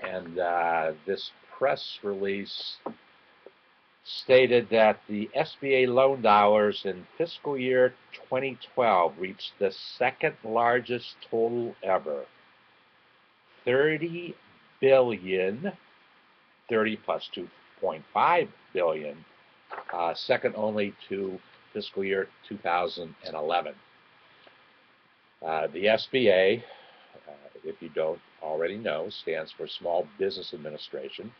And this press release stated that the SBA loan dollars in fiscal year 2012 reached the second largest total ever. 30 billion, 30 plus 2.5 billion, second only to fiscal year 2011. The SBA, if you don't already know, stands for Small Business Administration,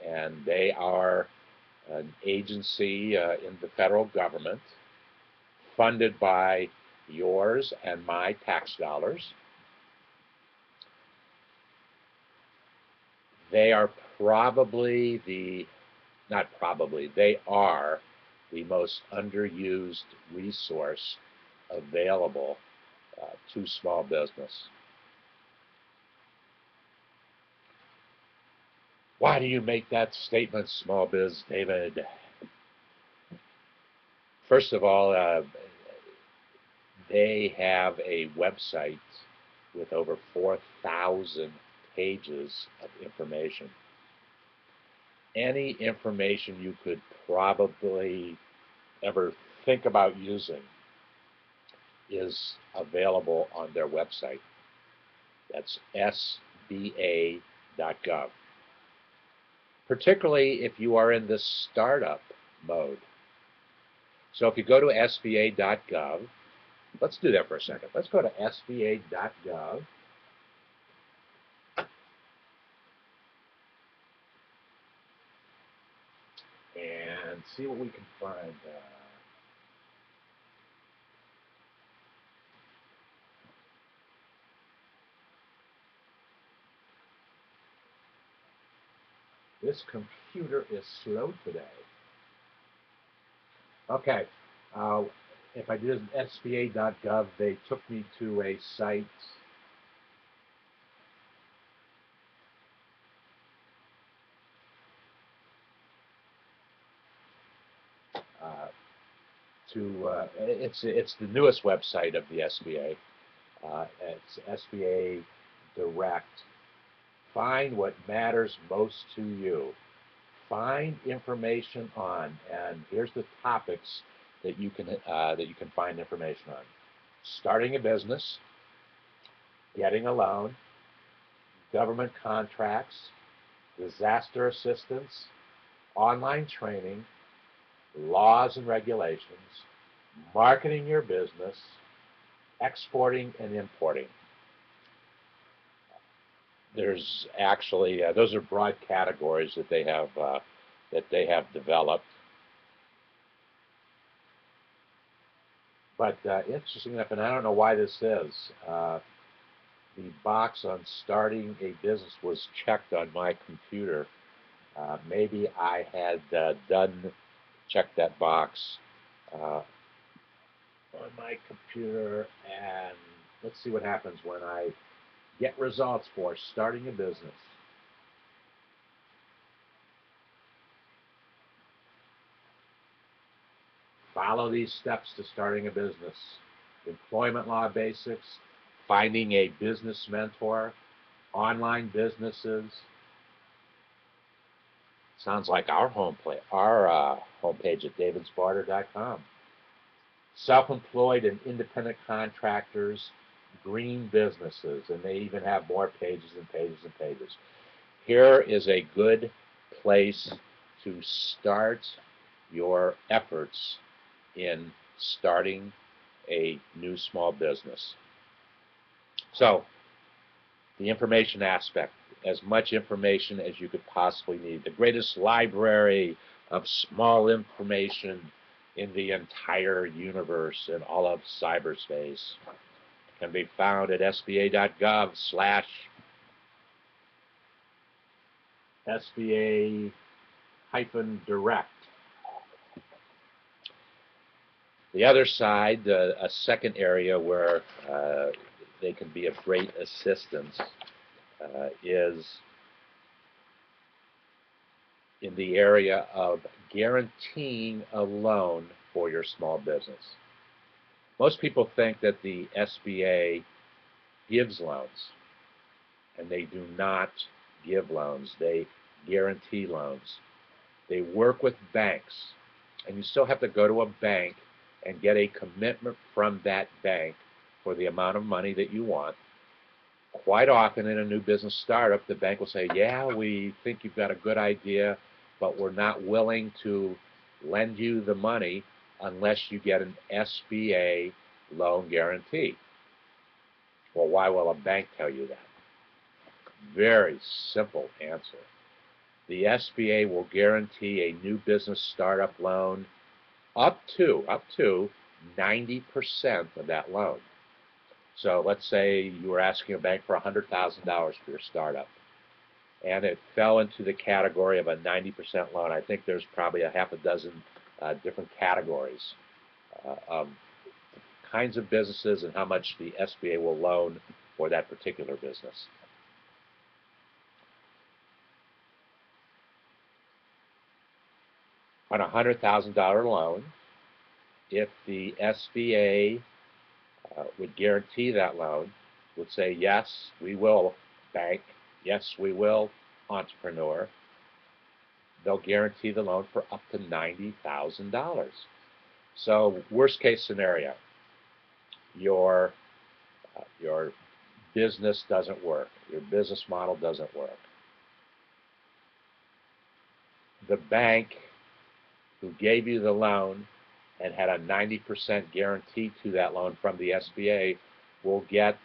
and they are an agency in the federal government funded by yours and my tax dollars. They are probably they are the most underused resource available to small business. Why do you make that statement, SmallBizDavid? First of all, they have a website with over 4,000 pages of information. Any information you could probably ever think about using is available on their website. That's sba.gov. Particularly if you are in the startup mode. So if you go to sba.gov, let's do that for a second. Let's go to sba.gov. And see what we can find. This computer is slow today. Okay, if I did sba.gov, they took me to a site it's the newest website of the SBA. It's SBA Direct. Find what matters most to you. Find information on, and here's the topics that you can find information on: starting a business, getting a loan, government contracts, disaster assistance, online training, laws and regulations, marketing your business, exporting and importing. There's actually those are broad categories that they have developed. But interesting enough, and I don't know why this is, the box on starting a business was checked on my computer. Maybe I had checked that box on my computer, and let's see what happens when I get results for starting a business. Follow these steps to starting a business: employment law basics, finding a business mentor, online businesses. Sounds like our homepage at davidsbarter.com. Self-employed and independent contractors, green businesses, and they even have more pages and pages and pages. Here is a good place to start your efforts in starting a new small business. So, the information aspect, as much information as you could possibly need. The greatest library of small information in the entire universe and all of cyberspace can be found at sba.gov/SBA-direct. The other side, a second area where they can be of great assistance is in the area of guaranteeing a loan for your small business. Most people think that the SBA gives loans, and they do not give loans. They guarantee loans. They work with banks. And you still have to go to a bank and get a commitment from that bank for the amount of money that you want. Quite often in a new business startup, the bank will say, yeah, we think you've got a good idea, but we're not willing to lend you the money unless you get an SBA loan guarantee. Well, why will a bank tell you that? Very simple answer. The SBA will guarantee a new business startup loan up to 90% of that loan. So let's say you were asking a bank for $100,000 for your startup, and it fell into the category of a 90% loan. I think there's probably a half a dozen different categories of kinds of businesses and how much the SBA will loan for that particular business. On a $100,000 loan, if the SBA would guarantee that loan, would say, yes, we will, bank, yes, we will, entrepreneur, they'll guarantee the loan for up to $90,000. So worst case scenario, your business doesn't work, your business model doesn't work. The bank who gave you the loan and had a 90% guarantee to that loan from the SBA will get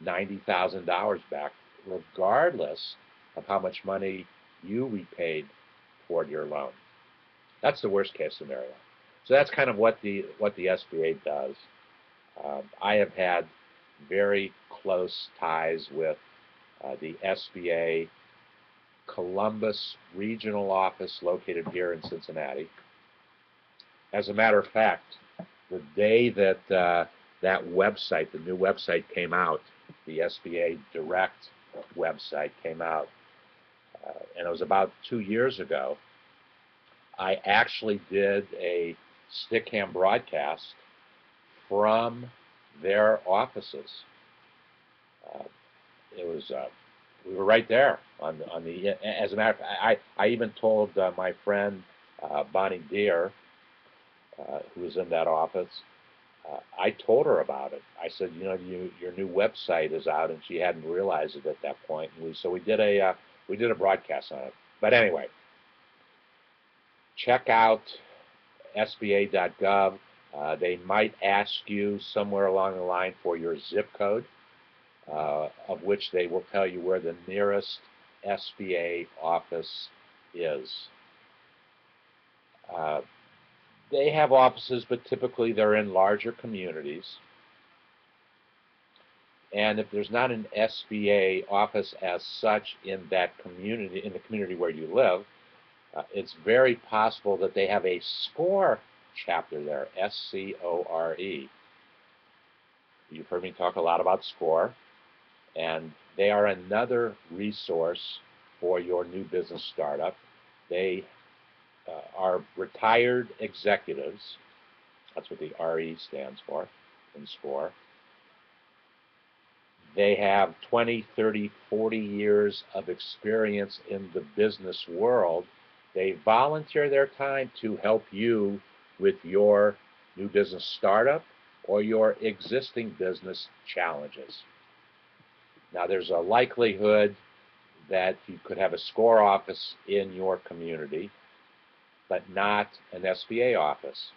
$90,000 back, regardless of how much money you repaid toward your loan. That's the worst case scenario. So that's kind of what the SBA does. I have had very close ties with the SBA Columbus regional office located here in Cincinnati. As a matter of fact, the day that that website, the new website came out, the SBA Direct website came out, and it was about 2 years ago, I actually did a stick-cam broadcast from their offices. It was we were right there on the. As a matter of fact, I even told my friend Bonnie Deere, who was in that office. I told her about it. I said, you know, your new website is out, and she hadn't realized it at that point. And so we did a broadcast on it. But anyway, check out SBA.gov. They might ask you somewhere along the line for your zip code, of which they will tell you where the nearest SBA office is. They have offices, but typically they're in larger communities. And if there's not an SBA office as such in that community, in the community where you live, it's very possible that they have a SCORE chapter there, S-C-O-R-E. You've heard me talk a lot about SCORE, and they are another resource for your new business startup. They are retired executives. That's what the RE stands for in SCORE. They have 20, 30, 40 years of experience in the business world. They volunteer their time to help you with your new business startup or your existing business challenges. Now, there's a likelihood that you could have a SCORE office in your community, but not an SBA office.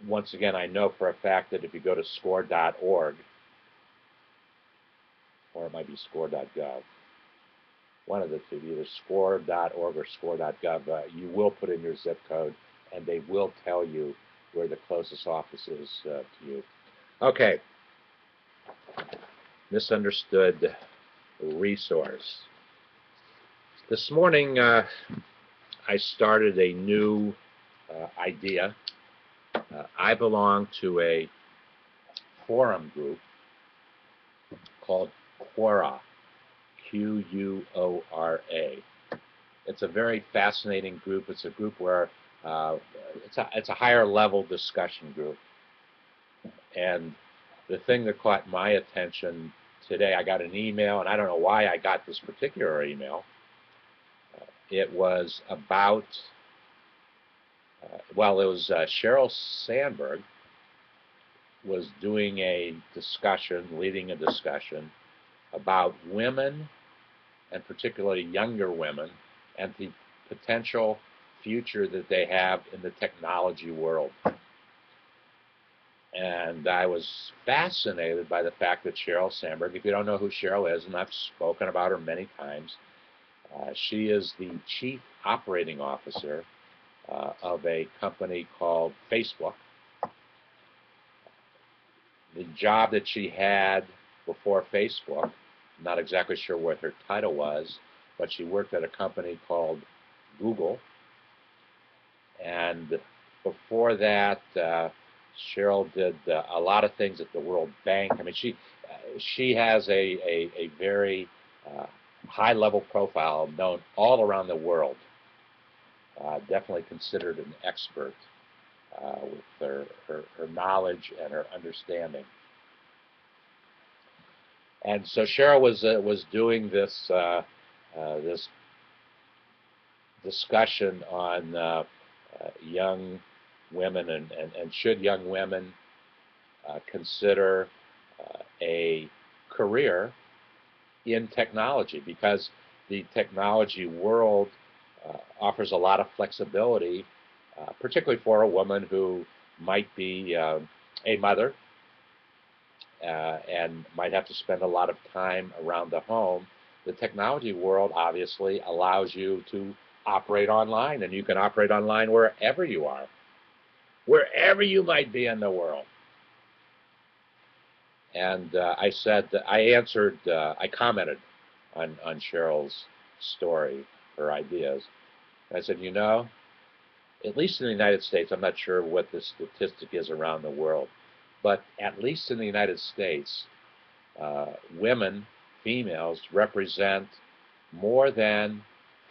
Once again, I know for a fact that if you go to score.org, or it might be score.gov, one of the two, either score.org or score.gov, you will put in your zip code, and they will tell you where the closest office is to you. Okay, misunderstood resource. This morning, I started a new idea. I belong to a forum group called Quora, Q-U-O-R-A. It's a very fascinating group. It's a group where it's a higher level discussion group. And the thing that caught my attention today I got an email, and I don't know why I got this particular email. It was about, well, it was Sheryl Sandberg was doing a discussion, leading a discussion about women, and particularly younger women, and the potential future that they have in the technology world. And I was fascinated by the fact that Sheryl Sandberg, if you don't know who Sheryl is, and I've spoken about her many times, she is the chief operating officer of a company called Facebook. The job that she had before Facebook, I'm not exactly sure what her title was, but she worked at a company called Google. And before that, Sheryl did a lot of things at the World Bank. I mean, she has a very high-level profile, known all around the world. Definitely considered an expert with her knowledge and her understanding. And so Sheryl was doing this this discussion on young women and should young women consider a career in technology, because the technology world offers a lot of flexibility, particularly for a woman who might be a mother and might have to spend a lot of time around the home. The technology world obviously allows you to operate online, and you can operate online wherever you are, wherever you might be in the world. And I commented on Sheryl's story, her ideas. And I said, you know, at least in the United States, I'm not sure what the statistic is around the world, but at least in the United States, women, females, represent more than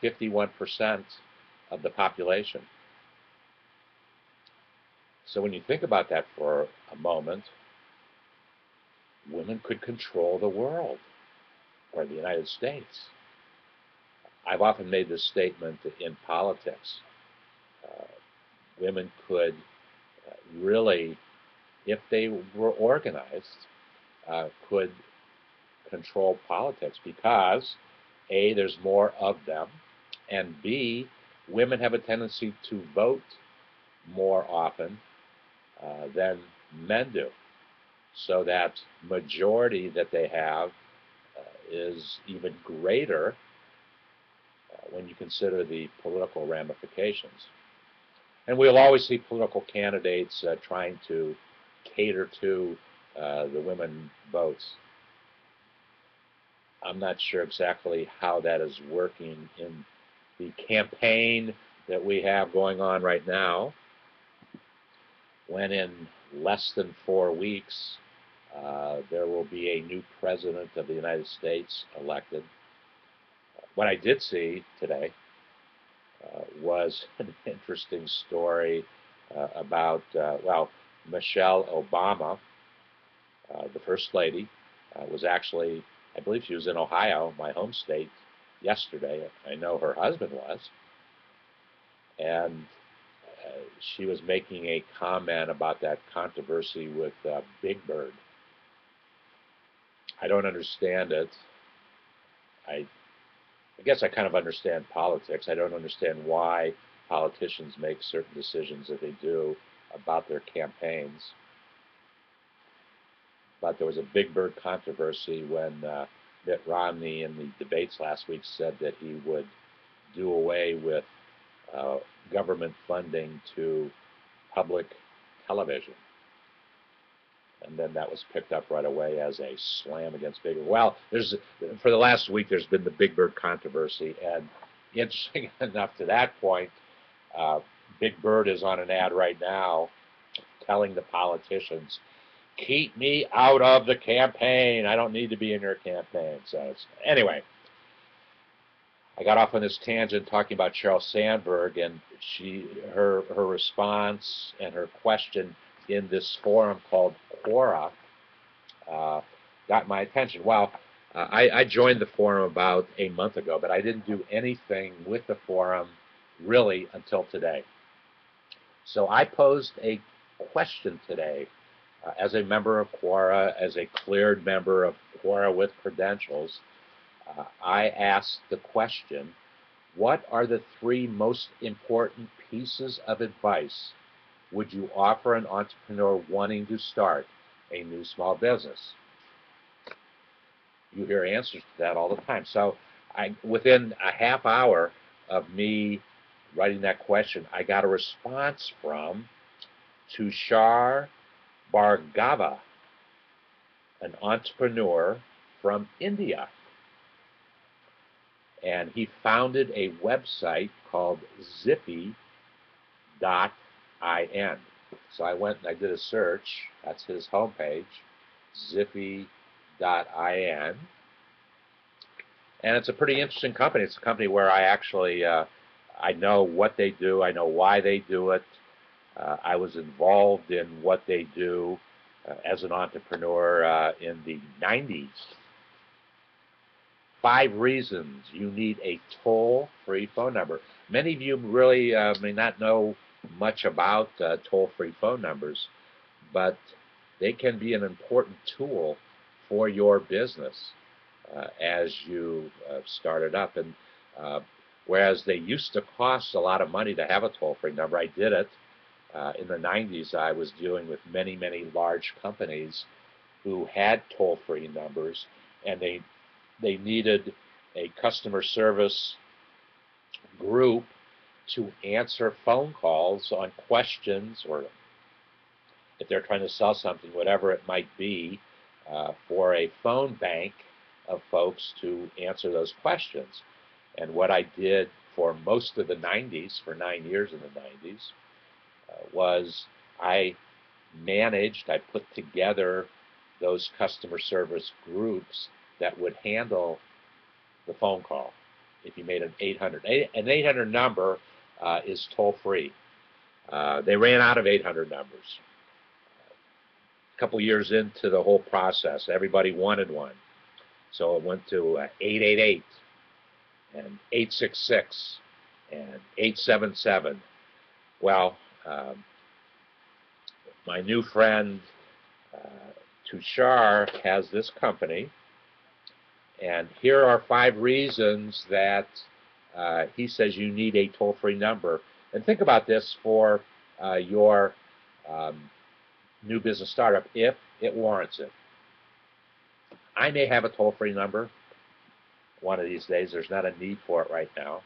51% of the population. So when you think about that for a moment, women could control the world, or the United States. I've often made this statement in politics. Women could really, if they were organized, could control politics, because A, there's more of them, and B, women have a tendency to vote more often than men do. So that majority that they have is even greater when you consider the political ramifications. And we'll always see political candidates trying to cater to the women votes. I'm not sure exactly how that is working in the campaign that we have going on right now, when in less than 4 weeks there will be a new president of the United States elected. What I did see today was an interesting story about, well, Michelle Obama, the First Lady, was actually, I believe she was in Ohio, my home state, yesterday. I know her husband was. And she was making a comment about that controversy with Big Bird. I don't understand it. I guess I kind of understand politics. I don't understand why politicians make certain decisions that they do about their campaigns. But there was a Big Bird controversy when Mitt Romney in the debates last week said that he would do away with government funding to public television. And then that was picked up right away as a slam against Big Bird. Well, for the last week, there's been the Big Bird controversy, and interesting enough to that point, Big Bird is on an ad right now telling the politicians, keep me out of the campaign. I don't need to be in your campaign. So anyway, I got off on this tangent talking about Sheryl Sandberg, and her response and her question in this forum called Quora got my attention. Well, I joined the forum about a month ago, but I didn't do anything with the forum really until today. So I posed a question today as a member of Quora, as a cleared member of Quora with credentials. I asked the question, what are the 3 most important pieces of advice would you offer an entrepreneur wanting to start a new small business? You hear answers to that all the time. So within a half hour of me writing that question, I got a response from Tushar Bhargava, an entrepreneur from India. And he founded a website called Zippy.in. So I went and I did a search. That's his homepage, Zippy.in. And it's a pretty interesting company. It's a company where I actually, I know what they do. I know why they do it. I was involved in what they do as an entrepreneur in the 90s. 5 reasons you need a toll-free phone number. Many of you really may not know much about toll-free phone numbers, but they can be an important tool for your business as you start it up. And whereas they used to cost a lot of money to have a toll-free number, I did it. In the 90s, I was dealing with many, many large companies who had toll-free numbers, and they needed a customer service group to answer phone calls on questions, or if they're trying to sell something, whatever it might be, for a phone bank of folks to answer those questions. And what I did for most of the 90s, for 9 years in the 90s, was I put together those customer service groups that would handle the phone call. If you made an 800 number is toll-free. They ran out of 800 numbers. A couple years into the whole process, everybody wanted one. So it went to 888 and 866 and 877. Well, my new friend Tushar has this company, and here are 5 reasons that he says you need a toll-free number. And think about this for your new business startup, if it warrants it. I may have a toll-free number one of these days. There's not a need for it right now.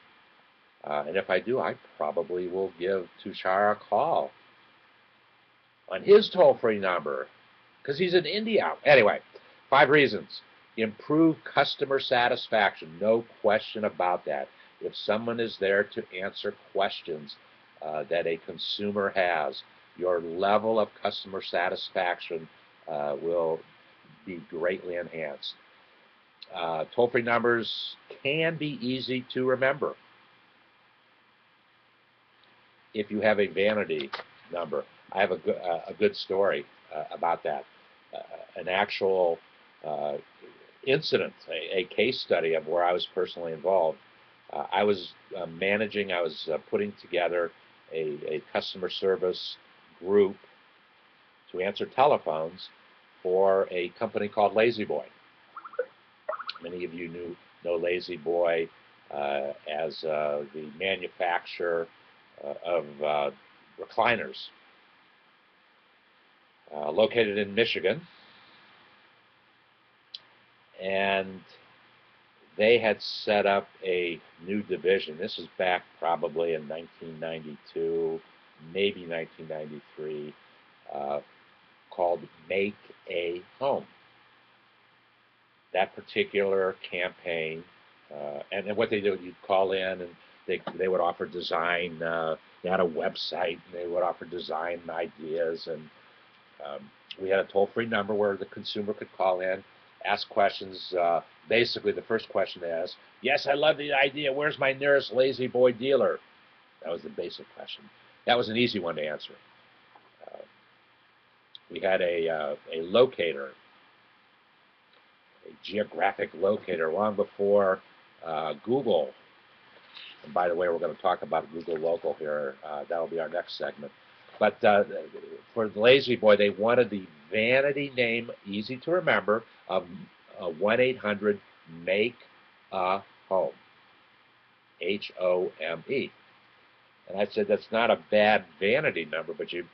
And if I do, I probably will give Tushar a call on his toll-free number, because he's in India. Anyway, 5 reasons. Improve customer satisfaction, no question about that. If someone is there to answer questions that a consumer has, your level of customer satisfaction will be greatly enhanced. Toll-free numbers can be easy to remember if you have a vanity number. I have a good story about that. An actual incident, a case study of where I was personally involved. I was putting together a customer service group to answer telephones for a company called Lazy Boy. Many of you know Lazy Boy as the manufacturer of recliners, located in Michigan. And they had set up a new division. This is back probably in 1992, maybe 1993, called Make a Home. That particular campaign, and what they do, you'd call in and they would offer design. They had a website, and they would offer design ideas. And we had a toll-free number where the consumer could call in, ask questions. Basically, the first question they asked, yes, I love the idea. Where's my nearest Lazy Boy dealer? That was the basic question. That was an easy one to answer. We had a locator geographic locator, long before Google. And by the way, we're going to talk about Google Local here. That'll be our next segment. But for the Lazy Boy, they wanted the vanity name, easy to remember, of 1-800-MAKE-A-HOME, H-O-M-E. And I said, that's not a bad vanity number, but you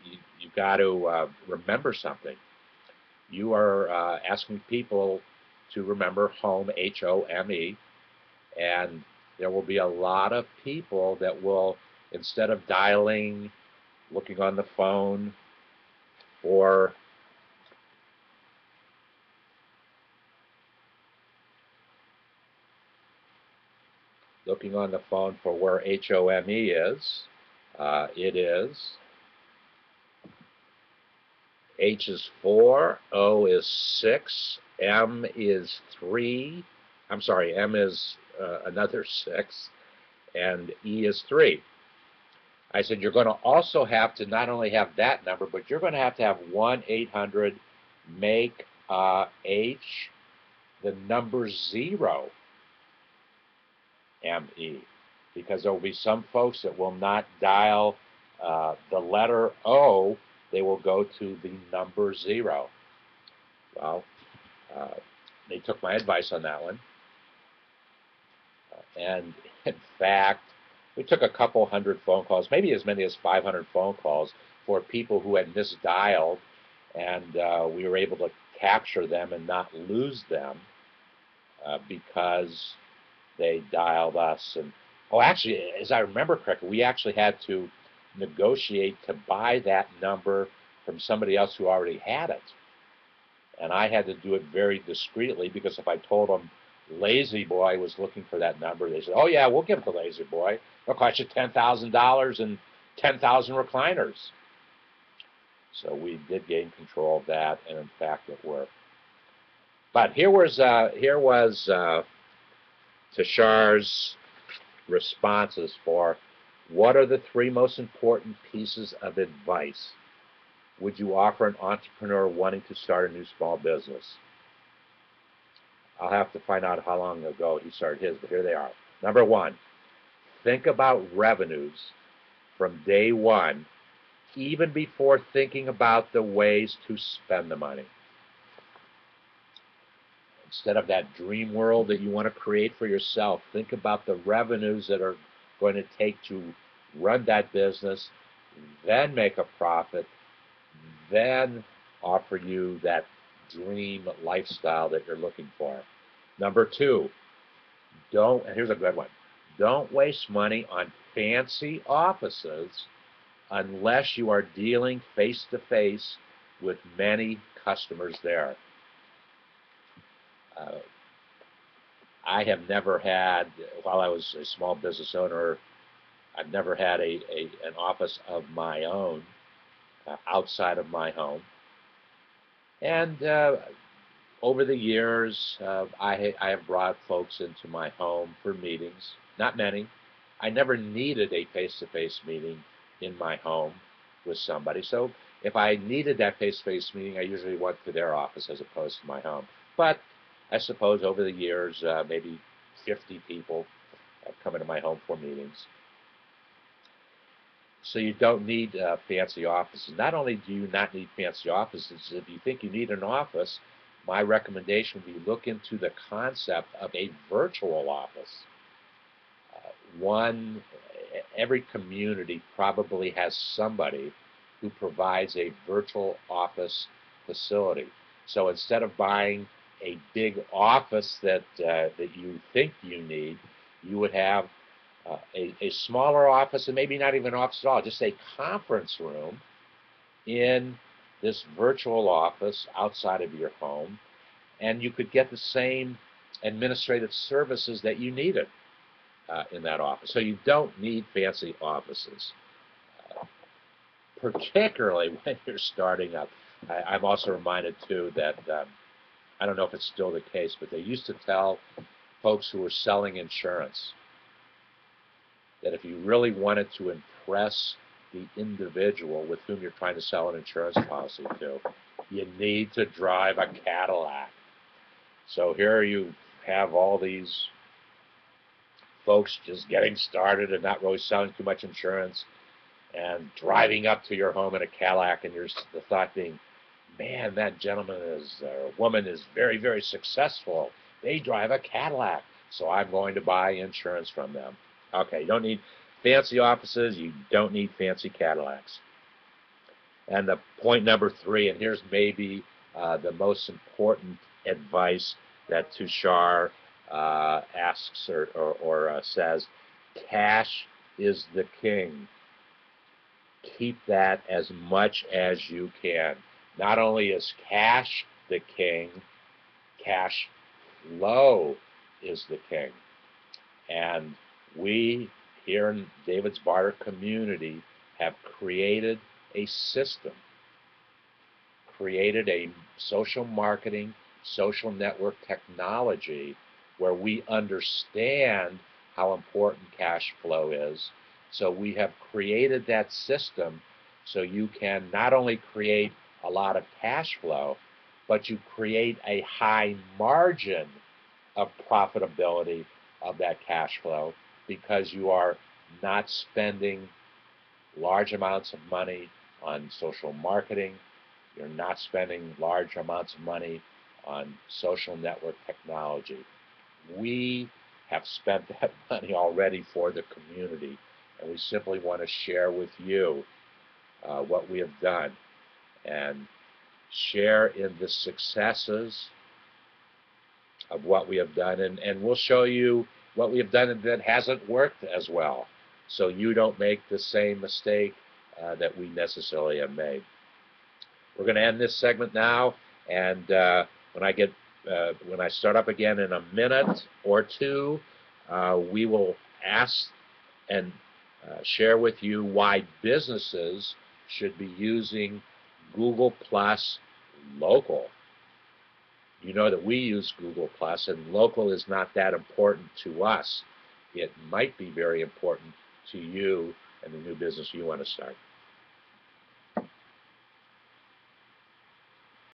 got to remember something. You are asking people to remember home, H-O-M-E, and there will be a lot of people that will, instead of dialing, looking on the phone, or looking on the phone for where H-O-M-E is, it is H is 4, O is 6, M is 3, I'm sorry, M is another 6, and E is 3. I said, you're going to also have to not only have that number, but you're going to have 1-800-MAKE-H, the number 0, M-E. Because there will be some folks that will not dial the letter O, they will go to the number 0. Well, they took my advice on that one. And in fact, we took a couple hundred phone calls, maybe as many as 500 phone calls for people who had misdialed, and we were able to capture them and not lose them because they dialed us. And oh, actually, as I remember correctly, we actually had to negotiate to buy that number from somebody else who already had it. And I had to do it very discreetly, because if I told them Lazy Boy was looking for that number, they said, oh yeah, we'll give it to Lazy Boy. It'll cost you $10,000 and 10,000 recliners. So we did gain control of that, and in fact it worked. But here was Tushar's responses for what are the 3 most important pieces of advice would you offer an entrepreneur wanting to start a new small business? I'll have to find out how long ago he started his, but here they are. Number 1, think about revenues from day 1, even before thinking about the ways to spend the money. Instead of that dream world that you want to create for yourself, think about the revenues that are going to take to run that business, then make a profit, then offer you that dream lifestyle that you're looking for. Number 2, and here's a good one, don't waste money on fancy offices unless you are dealing face-to-face with many customers there. I have never had, while I was a small business owner, I've never had an office of my own outside of my home. And over the years, I have brought folks into my home for meetings. Not many. I never needed a face-to-face meeting in my home with somebody. So if I needed that face-to-face meeting, I usually went to their office as opposed to my home. But I suppose over the years, maybe 50 people have come into my home for meetings. So you don't need fancy offices. Not only do you not need fancy offices, if you think you need an office, my recommendation would be look into the concept of a virtual office. Every community probably has somebody who provides a virtual office facility. So instead of buying a big office that you think you need, you would have a smaller office, and maybe not even an office at all, just a conference room in this virtual office outside of your home, and you could get the same administrative services that you needed in that office. So you don't need fancy offices, particularly when you're starting up. I'm also reminded, too, that I don't know if it's still the case, but they used to tell folks who were selling insurance that if you really wanted to impress the individual with whom you're trying to sell an insurance policy to, you need to drive a Cadillac. So here you have all these folks just getting started and not really selling too much insurance and driving up to your home in a Cadillac, and the thought being, man, that gentleman is or woman is very, very successful. They drive a Cadillac, so I'm going to buy insurance from them. Okay, you don't need fancy offices. You don't need fancy Cadillacs. And the point number 3, and here's maybe the most important advice that Tushar asks or says, cash is the king. Keep that as much as you can. Not only is cash the king, cash flow is the king. And we here in David's Barter community have created a system, created a social marketing, social network technology where we understand how important cash flow is. So we have created that system so you can not only create a lot of cash flow, but you create a high margin of profitability of that cash flow because you are not spending large amounts of money on social marketing. You're not spending large amounts of money on social network technology. We have spent that money already for the community, and we simply want to share with you what we have done and share in the successes of what we have done, and we'll show you what we have done that hasn't worked as well, so you don't make the same mistake that we necessarily have made. We're going to end this segment now, and when I start up again in a minute or two, we will ask and share with you why businesses should be using Google Plus Local. You know that we use Google Plus, and local is not that important to us. It might be very important to you and the new business you want to start.